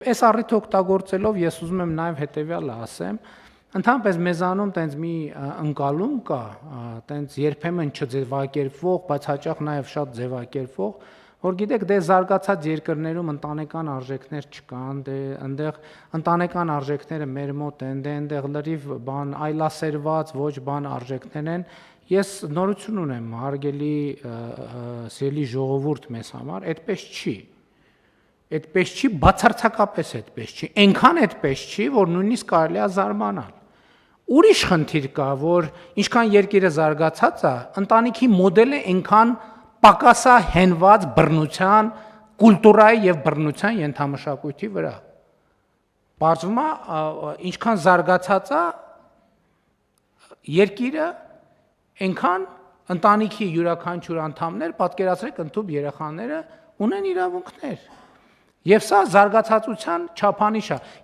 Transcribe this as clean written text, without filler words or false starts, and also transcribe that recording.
Այս առիթը օգտագործելով ես ուզում եմ նաև հետևյալը ասեմ, ընդհանրապես մեզանում տենց մի ընկալում կա, տենց երբեմն չձևակերպվող, բայց հաճախ նաև շատ ձևակերպվող, որ գիտեք, դե զարգացած երկրներում ընտանեկան արժեքներ չկան, դե այնտեղ ընտանեկան արժեքները մեր մոտ են, դե այնտեղ լրիվ բան այլասերված, ոչ բան արժեքներ են։ Ես նորություն ունեմ, հարգելի սիրելի ժողովուրդ մեզ համար, այդպես չի։ Այդպես չի, բացարձակապես այդպես չի, այնքան այդպես չի, որ նույնիսկ կարելի է զարմանալ։ Ուրիշ խնդիր կա, որ ինչքան երկիրը զարգացած է, ընտանիքի մոդելը այնքան պակասա հենված բռնության, կուլտուրայի եւ բռնության ենթամշակույթի վրա։ Բարձվում է, ինչքան զարգացած է երկիրը, այնքան ընտանիքի յուրաքանչյուր անդամներ, պատկերացրեք, ընդհանուր երեխաները ունեն իրավունքներ։ Եվ սա զարգացածության չափանիշ է։